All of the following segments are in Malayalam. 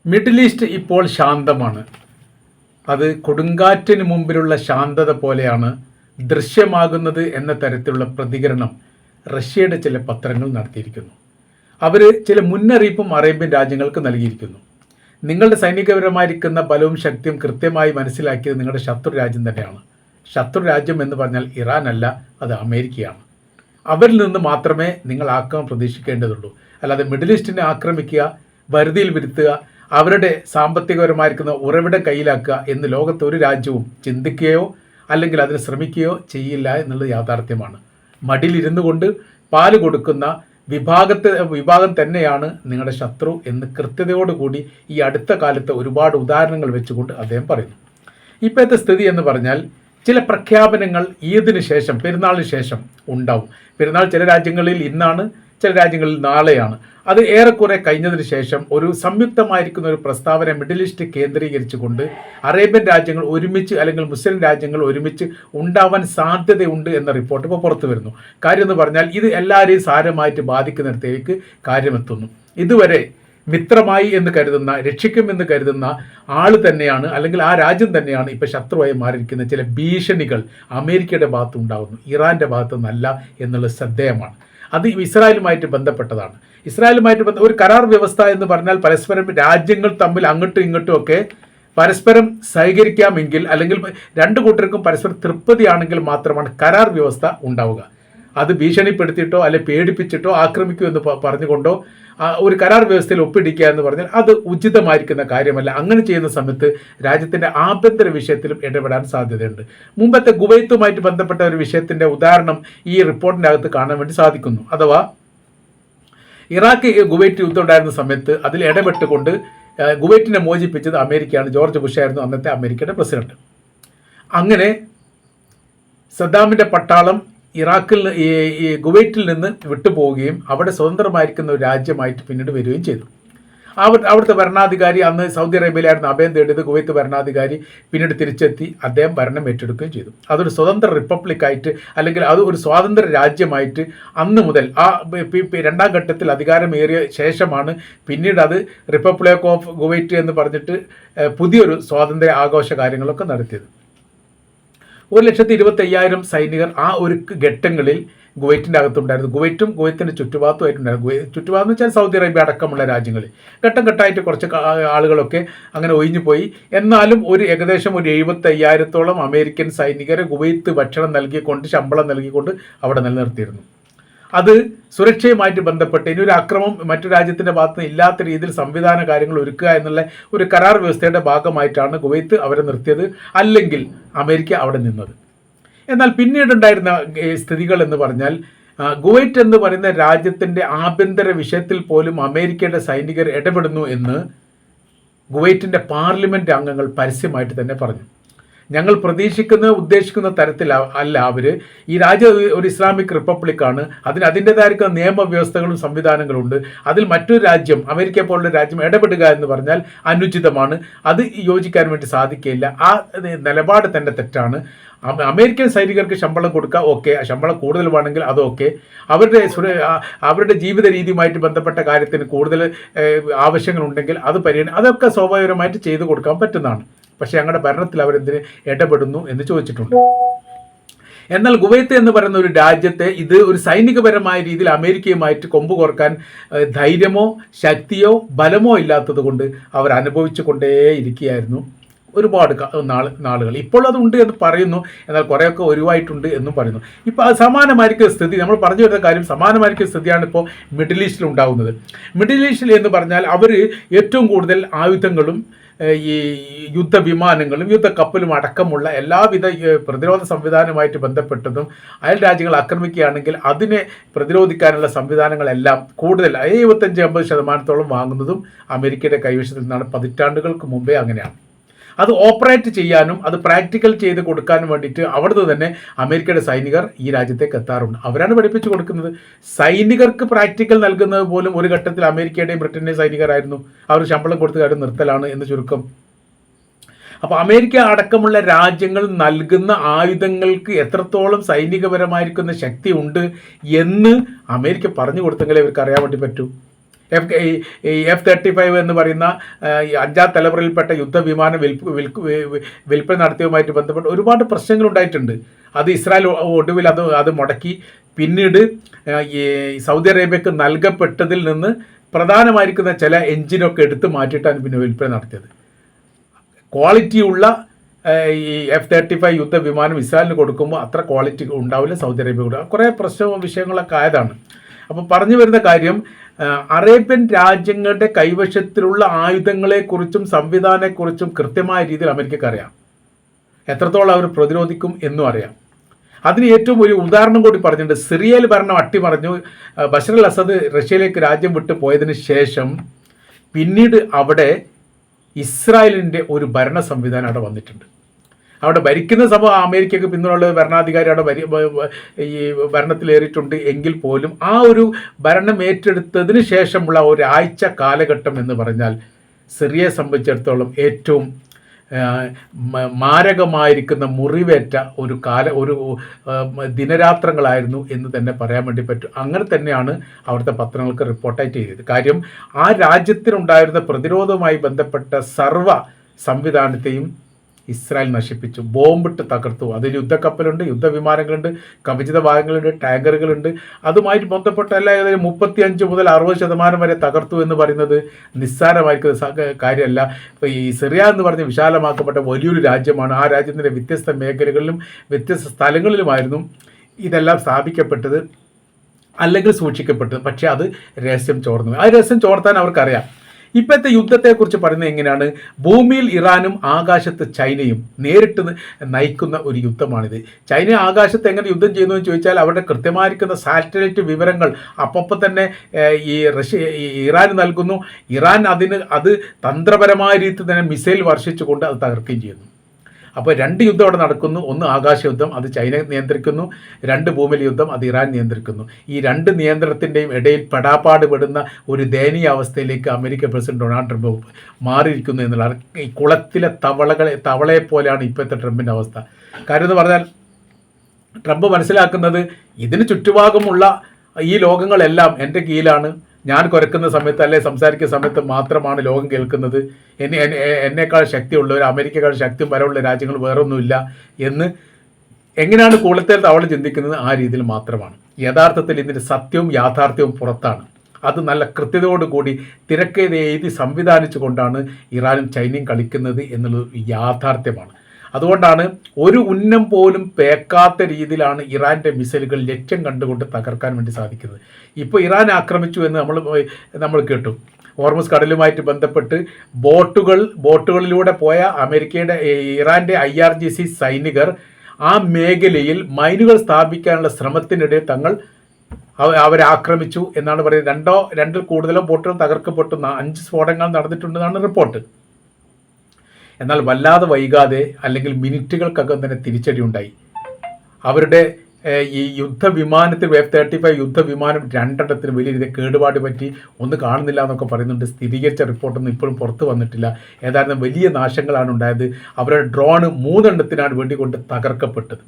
മിഡിൽ ഈസ്റ്റ് ഇപ്പോൾ ശാന്തമാണ്. അത് കൊടുങ്കാറ്റിന് മുമ്പിലുള്ള ശാന്തത പോലെയാണ് ദൃശ്യമാകുന്നത് എന്ന തരത്തിലുള്ള പ്രതികരണം റഷ്യയുടെ ചില പത്രങ്ങൾ നടത്തിയിരിക്കുന്നു. അവർ ചില മുന്നറിയിപ്പും അറേബ്യൻ രാജ്യങ്ങൾക്ക് നൽകിയിരിക്കുന്നു. നിങ്ങളുടെ സൈനികപരമായിരിക്കുന്ന ബലവും ശക്തിയും കൃത്യമായി മനസ്സിലാക്കിയത് നിങ്ങളുടെ ശത്രു രാജ്യം തന്നെയാണ്. ശത്രു രാജ്യം എന്ന് പറഞ്ഞാൽ ഇറാൻ അല്ല, അത് അമേരിക്കയാണ്. അവരിൽ നിന്ന് മാത്രമേ നിങ്ങൾ ആക്രമണം പ്രതീക്ഷിക്കേണ്ടതുള്ളൂ. അല്ലാതെ മിഡിൽ ഈസ്റ്റിനെ ആക്രമിക്കുക, വരുതിയിൽ വരുത്തുക, അവരുടെ സാമ്പത്തികപരമായിരിക്കുന്ന ഉറവിടം കയ്യിലാക്കുക എന്ന് ലോകത്ത് ഒരു രാജ്യവും ചിന്തിക്കുകയോ അല്ലെങ്കിൽ അതിന് ശ്രമിക്കുകയോ ചെയ്യില്ല എന്നുള്ളത് യാഥാർത്ഥ്യമാണ്. മടിയിലിരുന്നു കൊണ്ട് പാല് കൊടുക്കുന്ന വിഭാഗം തന്നെയാണ് നിങ്ങളുടെ ശത്രു എന്ന് കൃത്യതയോടുകൂടി ഈ അടുത്ത കാലത്ത് ഒരുപാട് ഉദാഹരണങ്ങൾ വെച്ചുകൊണ്ട് അദ്ദേഹം പറയുന്നു. ഇപ്പോഴത്തെ സ്ഥിതി എന്ന് പറഞ്ഞാൽ ചില പ്രഖ്യാപനങ്ങൾ ഈദിന് ശേഷം, പെരുന്നാളിന് ശേഷം ഉണ്ടാവും. പെരുന്നാൾ ചില രാജ്യങ്ങളിൽ ഇന്നാണ്, ചില രാജ്യങ്ങളിൽ നാളെയാണ്. അത് ഏറെക്കുറെ കഴിഞ്ഞതിന് ശേഷം ഒരു സംയുക്തമായിരിക്കുന്ന ഒരു പ്രസ്താവന മിഡിൽ ഈസ്റ്റ് കേന്ദ്രീകരിച്ചുകൊണ്ട് അറേബ്യൻ രാജ്യങ്ങൾ ഒരുമിച്ച് അല്ലെങ്കിൽ മുസ്ലിം രാജ്യങ്ങൾ ഒരുമിച്ച് ഉണ്ടാവാൻ സാധ്യതയുണ്ട് എന്ന റിപ്പോർട്ട് ഇപ്പോൾ പുറത്തു വരുന്നു. കാര്യം എന്ന് പറഞ്ഞാൽ ഇത് എല്ലാവരെയും സാരമായിട്ട് ബാധിക്കുന്നിടത്തേക്ക് കാര്യമെത്തുന്നു. ഇതുവരെ മിത്രമായി എന്ന് കരുതുന്ന, രക്ഷിക്കുമെന്ന് കരുതുന്ന ആൾ തന്നെയാണ് അല്ലെങ്കിൽ ആ രാജ്യം തന്നെയാണ് ഇപ്പോൾ ശത്രുവായി മാറിയിരിക്കുന്ന ചില ഭീഷണികൾ അമേരിക്കയുടെ ഭാഗത്ത് ഉണ്ടാകുന്നു, ഇറാൻ്റെ ഭാഗത്തു നിന്നല്ല എന്നുള്ളത് ശ്രദ്ധേയമാണ്. അത് ഇസ്രായേലുമായിട്ട് ബന്ധപ്പെട്ടതാണ്. ഇസ്രായേലുമായിട്ട് ഒരു കരാർ വ്യവസ്ഥ എന്ന് പറഞ്ഞാൽ പരസ്പരം രാജ്യങ്ങൾ തമ്മിൽ അങ്ങോട്ടും ഇങ്ങോട്ടും ഒക്കെ പരസ്പരം സഹകരിക്കാമെങ്കിൽ അല്ലെങ്കിൽ രണ്ടു കൂട്ടർക്കും പരസ്പരം തൃപ്തിയാണെങ്കിൽ മാത്രമാണ് കരാർ വ്യവസ്ഥ ഉണ്ടാവുക. അത് ഭീഷണിപ്പെടുത്തിയിട്ടോ അല്ലെ പേടിപ്പിച്ചിട്ടോ ആക്രമിക്കൂ എന്ന് പറഞ്ഞുകൊണ്ടോ ഒരു കരാർ വ്യവസ്ഥയിൽ ഒപ്പിടിക്കുക എന്ന് പറഞ്ഞാൽ അത് ഉചിതമായിരിക്കുന്ന കാര്യമല്ല. അങ്ങനെ ചെയ്യുന്ന സമയത്ത് രാജ്യത്തിൻ്റെ ആഭ്യന്തര വിഷയത്തിലും ഇടപെടാൻ സാധ്യതയുണ്ട്. മുമ്പത്തെ കുവൈത്തുമായിട്ട് ബന്ധപ്പെട്ട ഒരു വിഷയത്തിൻ്റെ ഉദാഹരണം ഈ റിപ്പോർട്ടിൻ്റെ അകത്ത് കാണാൻ വേണ്ടി സാധിക്കുന്നു. അഥവാ ഇറാഖ് കുവൈറ്റ് യുദ്ധം ഉണ്ടായിരുന്ന സമയത്ത് അതിൽ ഇടപെട്ടുകൊണ്ട് കുവൈറ്റിനെ മോചിപ്പിച്ചത് അമേരിക്കയാണ്. ജോർജ് ബുഷ് ആയിരുന്നു അന്നത്തെ അമേരിക്കയുടെ പ്രസിഡന്റ്. അങ്ങനെ സദ്ദാമിൻ്റെ പട്ടാളം ഇറാഖിൽ കുവൈറ്റിൽ നിന്ന് വിട്ടുപോവുകയും അവിടെ സ്വതന്ത്രമായിരിക്കുന്ന ഒരു രാജ്യമായിട്ട് പിന്നീട് വരികയും ചെയ്തു. അവിടുത്തെ ഭരണാധികാരി, അന്ന് സൗദി അറേബ്യയിലായിരുന്നു അഭയം തേടിയത്, കുവൈത്ത് ഭരണാധികാരി പിന്നീട് തിരിച്ചെത്തി അദ്ദേഹം ഭരണം ഏറ്റെടുക്കുകയും ചെയ്തു. അതൊരു സ്വതന്ത്ര റിപ്പബ്ലിക്കായിട്ട് അല്ലെങ്കിൽ അത് ഒരു സ്വാതന്ത്ര്യ രാജ്യമായിട്ട് അന്ന് മുതൽ ആ രണ്ടാം ഘട്ടത്തിൽ അധികാരമേറിയ ശേഷമാണ് പിന്നീട് അത് റിപ്പബ്ലിക് ഓഫ് കുവൈറ്റ് എന്ന് പറഞ്ഞിട്ട് പുതിയൊരു സ്വാതന്ത്ര്യ ആഘോഷ കാര്യങ്ങളൊക്കെ നടത്തിയത്. 1,25,000 സൈനികർ ആ ഒരു ഘട്ടങ്ങളിൽ കുവൈറ്റിൻ്റെ അകത്തുണ്ടായിരുന്നു. കുവൈറ്റും കുവൈത്തിൻ്റെ ചുറ്റുഭാഗത്തുമായിട്ടുണ്ടായിരുന്നു. ചുറ്റുഭാഗം എന്ന് വെച്ചാൽ സൗദി അറേബ്യ അടക്കമുള്ള രാജ്യങ്ങളിൽ ഘട്ടം ഘട്ടമായിട്ട് കുറച്ച് ആളുകളൊക്കെ അങ്ങനെ ഒഴിഞ്ഞു പോയി. എന്നാലും ഏകദേശം 75,000-ഓളം അമേരിക്കൻ സൈനികരെ കുവൈത്ത് ഭക്ഷണം നൽകിക്കൊണ്ട്, ശമ്പളം നൽകിക്കൊണ്ട് അവിടെ നിലനിർത്തിയിരുന്നു. അത് സുരക്ഷയുമായിട്ട് ബന്ധപ്പെട്ട് ഇനി ഒരു അക്രമം മറ്റു രാജ്യത്തിൻ്റെ ഭാഗത്ത് ഇല്ലാത്ത രീതിയിൽ സംവിധാന കാര്യങ്ങൾ ഒരുക്കുക എന്നുള്ള ഒരു കരാർ വ്യവസ്ഥയുടെ ഭാഗമായിട്ടാണ് കുവൈത്ത് അവരെ നിർത്തിയത്, അല്ലെങ്കിൽ അമേരിക്ക അവിടെ നിന്നത്. എന്നാൽ പിന്നീടുണ്ടായിരുന്ന സ്ഥിതികൾ എന്ന് പറഞ്ഞാൽ കുവൈറ്റ് എന്ന് പറയുന്ന രാജ്യത്തിൻ്റെ ആഭ്യന്തര വിഷയത്തിൽ പോലും അമേരിക്കയുടെ സൈനികർ ഇടപെടുന്നു എന്ന് കുവൈറ്റിൻ്റെ പാർലമെൻറ്റ് അംഗങ്ങൾ പരസ്യമായിട്ട് തന്നെ പറഞ്ഞു. ഞങ്ങൾ ഉദ്ദേശിക്കുന്ന തരത്തിൽ അല്ല അവർ. ഈ രാജ്യം ഒരു ഇസ്ലാമിക് റിപ്പബ്ലിക്കാണ്. അതിൻ്റെതായിരിക്കുന്ന നിയമവ്യവസ്ഥകളും സംവിധാനങ്ങളും ഉണ്ട്. അതിൽ മറ്റൊരു രാജ്യം, അമേരിക്ക പോലുള്ള രാജ്യം ഇടപെടുക എന്ന് പറഞ്ഞാൽ അനുചിതമാണ്. അത് യോജിക്കാൻ വേണ്ടി സാധിക്കില്ല. ആ നിലപാട് തന്നെ തെറ്റാണ്. അമേരിക്കൻ സൈനികർക്ക് ശമ്പളം കൊടുക്കുക, ഓക്കെ, ശമ്പളം കൂടുതൽ വേണമെങ്കിൽ അതൊക്കെ. അവരുടെ ജീവിത രീതിയുമായിട്ട് ബന്ധപ്പെട്ട കാര്യത്തിന് കൂടുതൽ ആവശ്യങ്ങളുണ്ടെങ്കിൽ അത് അതൊക്കെ സ്വാഭാവികമായിട്ട് ചെയ്തു കൊടുക്കാൻ പറ്റുന്നതാണ്. പക്ഷേ ഞങ്ങളുടെ ഭരണത്തിൽ അവരെന്തിന് ഇടപെടുന്നു എന്ന് ചോദിച്ചിട്ടുണ്ട്. എന്നാൽ കുവൈത്ത് എന്ന് പറയുന്ന ഒരു രാജ്യത്തെ ഇത് ഒരു സൈനികപരമായ രീതിയിൽ അമേരിക്കയുമായിട്ട് കൊമ്പ് കോർക്കാൻ ധൈര്യമോ ശക്തിയോ ബലമോ ഇല്ലാത്തത് കൊണ്ട് അവർ അനുഭവിച്ചു കൊണ്ടേയിരിക്കുകയായിരുന്നു ഒരുപാട് നാളുകൾ. ഇപ്പോൾ അതുണ്ട് എന്ന് പറയുന്നു, എന്നാൽ കുറേയൊക്കെ ഒഴിവായിട്ടുണ്ട് എന്നും പറയുന്നു. ഇപ്പോൾ അത് സമാനമായിരിക്കുന്ന സ്ഥിതി, നമ്മൾ പറഞ്ഞു വരുന്ന കാര്യം സമാനമായിരിക്കുന്ന സ്ഥിതിയാണ് ഇപ്പോൾ മിഡിൽ ഈസ്റ്റിൽ ഉണ്ടാകുന്നത്. മിഡിൽ ഈസ്റ്റിൽ എന്ന് പറഞ്ഞാൽ അവർ ഏറ്റവും കൂടുതൽ ആയുധങ്ങളും ഈ യുദ്ധവിമാനങ്ങളും യുദ്ധക്കപ്പലും അടക്കമുള്ള എല്ലാവിധ പ്രതിരോധ സംവിധാനവുമായിട്ട് ബന്ധപ്പെട്ടതും അയൽ രാജ്യങ്ങൾ ആക്രമിക്കുകയാണെങ്കിൽ അതിനെ പ്രതിരോധിക്കാനുള്ള സംവിധാനങ്ങളെല്ലാം കൂടുതൽ 75-80% വാങ്ങുന്നതും അമേരിക്കയുടെ കൈവശത്തിൽ നിന്നാണ്. പതിറ്റാണ്ടുകൾക്ക് മുമ്പേ അങ്ങനെയാണ്. അത് ഓപ്പറേറ്റ് ചെയ്യാനും അത് പ്രാക്ടിക്കൽ ചെയ്ത് കൊടുക്കാനും വേണ്ടിയിട്ട് അവിടുന്ന് തന്നെ അമേരിക്കയുടെ സൈനികർ ഈ രാജ്യത്തേക്ക് എത്താറുണ്ട്. അവരാണ് പഠിപ്പിച്ചു കൊടുക്കുന്നത്. സൈനികർക്ക് പ്രാക്ടിക്കൽ നൽകുന്നത് പോലും ഒരു ഘട്ടത്തിൽ അമേരിക്കയുടെയും ബ്രിട്ടൻ്റെയും സൈനികരായിരുന്നു. അവർ ശമ്പളം കൊടുത്ത് കാര്യം നിർത്തലാണ് എന്ന് ചുരുക്കം. അപ്പോൾ അമേരിക്ക അടക്കമുള്ള രാജ്യങ്ങൾ നൽകുന്ന ആയുധങ്ങൾക്ക് എത്രത്തോളം സൈനികപരമായിരിക്കുന്ന ശക്തി ഉണ്ട് എന്ന് അമേരിക്ക പറഞ്ഞു കൊടുത്തെങ്കിലേ ഇവർക്ക് അറിയാൻ വേണ്ടി പറ്റൂ. F-35 എന്ന് പറയുന്ന 5ാം തലമുറയിൽപ്പെട്ട യുദ്ധവിമാനം വിൽപ്പന നടത്തിയതുമായിട്ട് ബന്ധപ്പെട്ട് ഒരുപാട് പ്രശ്നങ്ങൾ ഉണ്ടായിട്ടുണ്ട്. അത് ഇസ്രായേൽ ഒടുവിൽ അത് മുടക്കി. പിന്നീട് ഈ സൗദി അറേബ്യക്ക് നൽകപ്പെട്ടതിൽ നിന്ന് പ്രധാനമായിരിക്കുന്ന ചില എഞ്ചിനൊക്കെ എടുത്ത് മാറ്റിയിട്ടാണ് പിന്നെ വിൽപ്പന നടത്തിയത്. ക്വാളിറ്റിയുള്ള ഈ F-35 യുദ്ധവിമാനം ഇസ്രായേലിന് കൊടുക്കുമ്പോൾ അത്ര ക്വാളിറ്റി ഉണ്ടാവില്ല, സൗദി അറേബ്യ കൊടുക്കുക. കുറേ പ്രശ്നവും വിഷയങ്ങളൊക്കെ ആയതാണ്. അപ്പോൾ പറഞ്ഞു വരുന്ന കാര്യം, അറേബ്യൻ രാജ്യങ്ങളുടെ കൈവശത്തിലുള്ള ആയുധങ്ങളെക്കുറിച്ചും സംവിധാനത്തെക്കുറിച്ചും കൃത്യമായ രീതിയിൽ അമേരിക്കക്ക് അറിയാം. എത്രത്തോളം അവർ പ്രതിരോധിക്കും എന്നും അറിയാം. അതിന് ഏറ്റവും ഒരു ഉദാഹരണം കൂടി പറഞ്ഞിട്ടുണ്ട്. സിറിയയിൽ ഭരണം അട്ടിമറിഞ്ഞു. ബഷർ അൽ അസദ് റഷ്യയിലേക്ക് രാജ്യം വിട്ടു പോയതിന് ശേഷം പിന്നീട് അവിടെ ഇസ്രായേലിൻ്റെ ഒരു ഭരണ സംവിധാനം അവിടെ വന്നിട്ടുണ്ട്. അവിടെ ഭരിക്കുന്ന സഭ അമേരിക്കക്ക് പിന്നുള്ള ഭരണാധികാരി അവിടെ ഈ ഭരണത്തിലേറിയിട്ടുണ്ട് എങ്കിൽ പോലും ആ ഒരു ഭരണം ഏറ്റെടുത്തതിന് ശേഷമുള്ള ഒരാഴ്ച കാലഘട്ടം എന്ന് പറഞ്ഞാൽ സിറിയയെ സംബന്ധിച്ചിടത്തോളം ഏറ്റവും മാരകമായിരിക്കുന്ന മുറിവേറ്റ ഒരു ദിനരാത്രങ്ങളായിരുന്നു എന്ന് തന്നെ പറയാൻ വേണ്ടി പറ്റും. അങ്ങനെ തന്നെയാണ് അവിടുത്തെ പത്രങ്ങൾക്ക് റിപ്പോർട്ടായിട്ട് ചെയ്തത്. കാര്യം, ആ രാജ്യത്തിനുണ്ടായിരുന്ന പ്രതിരോധവുമായി ബന്ധപ്പെട്ട സർവ്വ സംവിധാനത്തെയും ഇസ്രായേൽ നശിപ്പിച്ചു, ബോംബിട്ട് തകർത്തു. അതിൽ യുദ്ധക്കപ്പലുണ്ട്, യുദ്ധവിമാനങ്ങളുണ്ട്, കവചിത ഭാഗങ്ങളുണ്ട്, ടാങ്കറുകളുണ്ട്. അതുമായിട്ട് ബന്ധപ്പെട്ട ഏകദേശം 35 മുതൽ 60% വരെ തകർത്തു എന്ന് പറയുന്നത് നിസ്സാരമായിരിക്കുന്ന കാര്യമല്ല. ഇപ്പോൾ ഈ സിറിയ എന്ന് പറഞ്ഞ് വിശാലമാക്കപ്പെട്ട വലിയൊരു രാജ്യമാണ്. ആ രാജ്യത്തിൻ്റെ വ്യത്യസ്ത മേഖലകളിലും വ്യത്യസ്ത സ്ഥലങ്ങളിലുമായിരുന്നു ഇതെല്ലാം സ്ഥാപിക്കപ്പെട്ടത് അല്ലെങ്കിൽ സൂക്ഷിക്കപ്പെട്ടത്. പക്ഷേ അത് രഹസ്യം ചോർന്നു. ആ രഹസ്യം ചോർത്താൻ അവർക്കറിയാം. ഇപ്പോഴത്തെ യുദ്ധത്തെക്കുറിച്ച് പറയുന്നത് എങ്ങനെയാണ്? ഭൂമിയിൽ ഇറാനും ആകാശത്ത് ചൈനയും നേരിട്ട് നയിക്കുന്ന ഒരു യുദ്ധമാണിത്. ചൈന ആകാശത്ത് എങ്ങനെ യുദ്ധം ചെയ്യുന്നു എന്ന് ചോദിച്ചാൽ അവരുടെ കൃത്യമായിരിക്കുന്ന സാറ്റലൈറ്റ് വിവരങ്ങൾ അപ്പം തന്നെ ഇറാൻ നൽകുന്നു. ഇറാൻ അത് തന്ത്രപരമായ രീതിയിൽ തന്നെ മിസൈൽ വർഷിച്ചുകൊണ്ട് അത് തകർക്കുകയും ചെയ്യുന്നു. അപ്പോൾ 2 യുദ്ധം അവിടെ നടക്കുന്നു. ഒന്ന് ആകാശ യുദ്ധം, അത് ചൈന നിയന്ത്രിക്കുന്നു. 2 ഭൂമിയിലെ യുദ്ധം, അത് ഇറാൻ നിയന്ത്രിക്കുന്നു. ഈ 2 നിയന്ത്രണത്തിൻ്റെയും ഇടയിൽ പെടാപ്പാട് പെടുന്ന ഒരു ദയനീയ അവസ്ഥയിലേക്ക് അമേരിക്കൻ പ്രസിഡന്റ് ഡൊണാൾഡ് ട്രംപ് മാറിയിരിക്കുന്നു എന്നുള്ളതാണ്. ഈ കുളത്തിലെ തവളയെ പോലെയാണ് ഇപ്പോഴത്തെ ട്രംപിൻ്റെ അവസ്ഥ. കാര്യം എന്ന് പറഞ്ഞാൽ ട്രംപ് മനസ്സിലാക്കുന്നത് ഇതിന് ചുറ്റുഭാഗമുള്ള ഈ ലോകങ്ങളെല്ലാം എൻ്റെ കീഴിലാണ്. ഞാൻ കുരക്കുന്ന സമയത്ത് അല്ലെ സംസാരിക്കുന്ന സമയത്ത് മാത്രമാണ് ലോകം കേൾക്കുന്നത്. എന്നേക്കാൾ ശക്തിയുള്ളവർ, അമേരിക്കയേക്കാൾ ശക്തിയും വരവുള്ള രാജ്യങ്ങൾ വേറൊന്നുമില്ല എന്ന് എങ്ങനെയാണ് കൂളത്തിൽ അവൾ ചിന്തിക്കുന്നത്? ആ രീതിയിൽ മാത്രമാണ്. യഥാർത്ഥത്തിൽ ഇതിൻ്റെ സത്യവും യാഥാർത്ഥ്യവും പുറത്താണ്. അത് നല്ല കൃത്യതയോടുകൂടി തിരക്കേത് എഴുതി സംവിധാനിച്ചു കൊണ്ടാണ് ഇറാനും ചൈനയും കളിക്കുന്നത് എന്നുള്ളത് യാഥാർത്ഥ്യമാണ്. അതുകൊണ്ടാണ് ഒരു ഉന്നം പോലും പേക്കാത്ത രീതിയിലാണ് ഇറാൻ്റെ മിസൈലുകൾ ലക്ഷ്യം കണ്ടുകൊണ്ട് തകർക്കാൻ വേണ്ടി സാധിക്കുന്നത്. ഇപ്പോൾ ഇറാൻ ആക്രമിച്ചു എന്ന് നമ്മൾ കേട്ടു. ഹോർമുസ് കടലുമായിട്ട് ബന്ധപ്പെട്ട് ബോട്ടുകളിലൂടെ പോയ ഇറാൻ്റെ IRGC സൈനികർ ആ മേഖലയിൽ മൈനുകൾ സ്ഥാപിക്കാനുള്ള ശ്രമത്തിനിടെ അവരെ ആക്രമിച്ചു എന്നാണ് പറയുന്നത്. 2 കൂടുതലോ ബോട്ടുകൾ തകർക്കപ്പെട്ടു, 5 സ്ഫോടനങ്ങൾ നടന്നിട്ടുണ്ടെന്നാണ് റിപ്പോർട്ട്. എന്നാൽ വല്ലാതെ വൈകാതെ അല്ലെങ്കിൽ മിനിറ്റുകൾക്കകം തന്നെ തിരിച്ചടി ഉണ്ടായി. അവരുടെ ഈ യുദ്ധവിമാനത്തിൽ F-35 യുദ്ധവിമാനം 2 വലിയ രീതിയിൽ കേടുപാട് പറ്റി, ഒന്ന് കാണുന്നില്ല എന്നൊക്കെ പറയുന്നുണ്ട്. സ്ഥിരീകരിച്ച റിപ്പോർട്ടൊന്നും ഇപ്പോഴും പുറത്ത് വന്നിട്ടില്ല. ഏതായാലും വലിയ നാശങ്ങളാണ് ഉണ്ടായത്. അവരുടെ ഡ്രോൺ 3 വെടികൊണ്ട് തകർക്കപ്പെട്ടത്.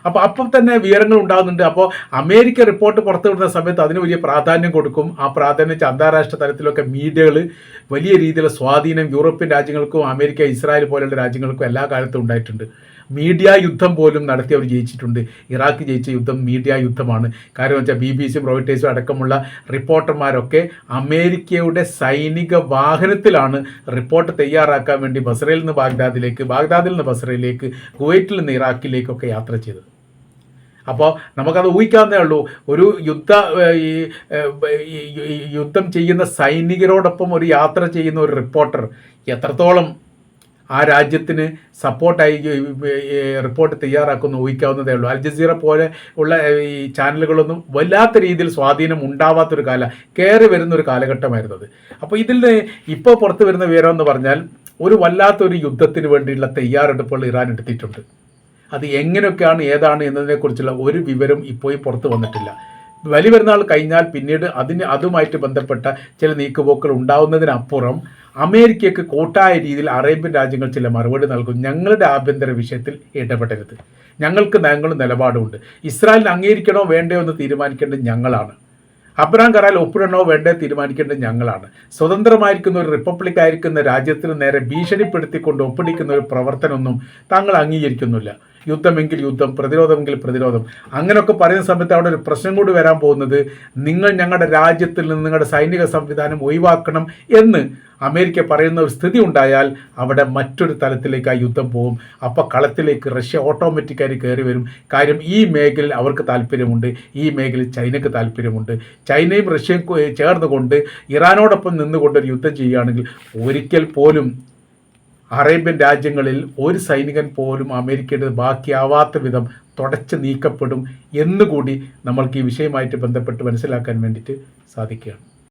അപ്പം തന്നെ വിവരങ്ങൾ ഉണ്ടാകുന്നുണ്ട്. അപ്പോൾ അമേരിക്ക റിപ്പോർട്ട് പുറത്തുവിടുന്ന സമയത്ത് അതിന് വലിയ പ്രാധാന്യം കൊടുക്കും. ആ പ്രാധാന്യം അന്താരാഷ്ട്ര തലത്തിലൊക്കെ മീഡിയകൾ വലിയ രീതിയിലുള്ള സ്വാധീനം യൂറോപ്യൻ രാജ്യങ്ങൾക്കും അമേരിക്ക, ഇസ്രായേൽ പോലുള്ള രാജ്യങ്ങൾക്കും എല്ലാ കാലത്തും ഉണ്ടായിട്ടുണ്ട്. മീഡിയ യുദ്ധം പോലും നടത്തി അവർ ജയിച്ചിട്ടുണ്ട്. ഇറാഖ് ജയിച്ച യുദ്ധം മീഡിയ യുദ്ധമാണ്. കാര്യം വെച്ചാൽ BBC, റോയിട്ടേഴ്സും അടക്കമുള്ള റിപ്പോർട്ടർമാരൊക്കെ അമേരിക്കയുടെ സൈനിക വാഹനത്തിലാണ് റിപ്പോർട്ട് തയ്യാറാക്കാൻ വേണ്ടി ബസ്രയിൽ നിന്ന് ബാഗ്ദാദിൽ നിന്ന് ബസ്രയിലേക്ക്, കുവൈറ്റിൽ നിന്ന് ഇറാഖിലേക്കൊക്കെ യാത്ര ചെയ്തത്. അപ്പോൾ നമുക്കത് ഊഹിക്കാവുന്നേ ഉള്ളൂ. ഒരു യുദ്ധം ചെയ്യുന്ന സൈനികരോടൊപ്പം ഒരു യാത്ര ചെയ്യുന്ന ഒരു റിപ്പോർട്ടർ എത്രത്തോളം ആ രാജ്യത്തിന് സപ്പോർട്ടായി റിപ്പോർട്ട് തയ്യാറാക്കുന്ന ഊഹിക്കാവുന്നതേ ഉള്ളൂ. അൽ ജസീറ പോലെ ഉള്ള ഈ ചാനലുകളൊന്നും വല്ലാത്ത രീതിയിൽ സ്വാധീനം ഉണ്ടാവാത്തൊരു കയറി വരുന്നൊരു കാലഘട്ടമായിരുന്നത്. അപ്പോൾ ഇതിൽ ഇപ്പോൾ പുറത്ത് വരുന്ന വിവരം എന്ന് പറഞ്ഞാൽ ഒരു വല്ലാത്തൊരു യുദ്ധത്തിന് വേണ്ടിയുള്ള തയ്യാറെടുപ്പുകൾ ഇറാൻ എടുത്തിട്ടുണ്ട്. അത് എങ്ങനെയൊക്കെയാണ്, ഏതാണ് എന്നതിനെക്കുറിച്ചുള്ള ഒരു വിവരം ഇപ്പോഴും പുറത്ത് വന്നിട്ടില്ല. വലിയ പെരുന്നാൾ കഴിഞ്ഞാൽ പിന്നീട് അതുമായിട്ട് ബന്ധപ്പെട്ട ചില നീക്കുപോക്കുകൾ ഉണ്ടാവുന്നതിനപ്പുറം അമേരിക്കയ്ക്ക് കൂട്ടായ രീതിയിൽ അറേബ്യൻ രാജ്യങ്ങൾ ചില മറുപടി നൽകും. ഞങ്ങളുടെ ആഭ്യന്തര വിഷയത്തിൽ ഇടപെടരുത്, ഞങ്ങൾക്ക് നിലപാടുമുണ്ട്, ഇസ്രായേലിനെ അംഗീകരിക്കണോ വേണ്ടയോ എന്ന് തീരുമാനിക്കേണ്ടത് ഞങ്ങളാണ്. അബ്രഹാം കരാറിൽ ഒപ്പിടണോ വേണ്ടേ തീരുമാനിക്കേണ്ടത് ഞങ്ങളാണ്. സ്വതന്ത്രമായിരിക്കുന്ന ഒരു റിപ്പബ്ലിക് ആയിരിക്കുന്ന രാജ്യത്തിന് നേരെ ഭീഷണിപ്പെടുത്തിക്കൊണ്ട് ഒപ്പിടിക്കുന്ന ഒരു പ്രവർത്തനമൊന്നും താങ്കൾ അംഗീകരിക്കുന്നില്ല. യുദ്ധമെങ്കിൽ യുദ്ധം, പ്രതിരോധമെങ്കിൽ പ്രതിരോധം, അങ്ങനെയൊക്കെ പറയുന്ന സമയത്ത് അവിടെ ഒരു പ്രശ്നം കൂടി വരാൻ പോകുന്നത്, നിങ്ങൾ ഞങ്ങളുടെ രാജ്യത്തിൽ നിന്ന് നിങ്ങളുടെ സൈനിക സംവിധാനം ഒഴിവാക്കണം എന്ന് അമേരിക്ക പറയുന്ന ഒരു സ്ഥിതി ഉണ്ടായാൽ അവിടെ മറ്റൊരു തലത്തിലേക്ക് ആ യുദ്ധം പോകും. അപ്പോൾ കളത്തിലേക്ക് റഷ്യ ഓട്ടോമാറ്റിക്കായി കയറി വരും. കാര്യം ഈ മേഖലയിൽ അവർക്ക് താല്പര്യമുണ്ട്, ഈ മേഖലയിൽ ചൈനയ്ക്ക് താല്പര്യമുണ്ട്. ചൈനയും റഷ്യയും ചേർന്നുകൊണ്ട് ഇറാനോടൊപ്പം നിന്നുകൊണ്ട് ഒരു യുദ്ധം ചെയ്യുകയാണെങ്കിൽ ഒരിക്കൽ പോലും അറേബ്യൻ രാജ്യങ്ങളിൽ ഒരു സൈനികൻ പോലും അമേരിക്കയുടെ ബാക്കിയാവാത്ത വിധം തുടച്ച് നീക്കപ്പെടും എന്നുകൂടി നമ്മൾക്ക് ഈ വിഷയമായിട്ട് ബന്ധപ്പെട്ട് മനസ്സിലാക്കാൻ വേണ്ടിയിട്ട് സാധിക്കുകയാണ്.